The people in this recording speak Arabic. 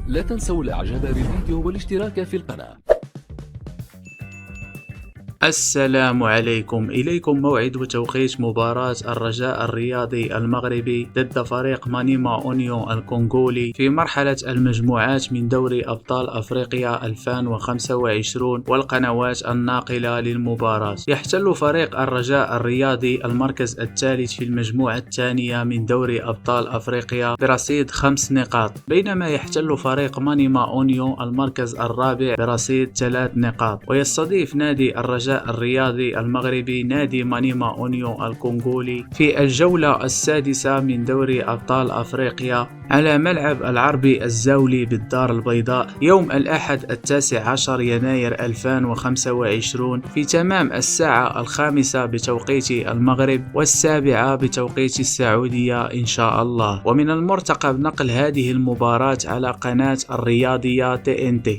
لا تنسوا الاعجاب بالفيديو والاشتراك في القناة. السلام عليكم. إليكم موعد وتوقيت مباراة الرجاء الرياضي المغربي ضد فريق مانيما أونيون الكونغولي في مرحلة المجموعات من دوري أبطال أفريقيا 2025 والقنوات الناقلة للمباراة. يحتل فريق الرجاء الرياضي المركز الثالث في المجموعة الثانية من دوري أبطال أفريقيا برصيد 5 نقاط، بينما يحتل فريق مانيما أونيون المركز الرابع برصيد 3 نقاط. ويستضيف نادي الرجاء الرياضي المغربي نادي مانيما أونيون الكونغولي في الجولة السادسة من دوري أبطال أفريقيا على ملعب العربي الزاولي بالدار البيضاء يوم الأحد 19 يناير 2025 في تمام الساعة 5 بتوقيت المغرب و7 بتوقيت السعودية إن شاء الله. ومن المرتقب نقل هذه المباراة على قناة الرياضية TNT.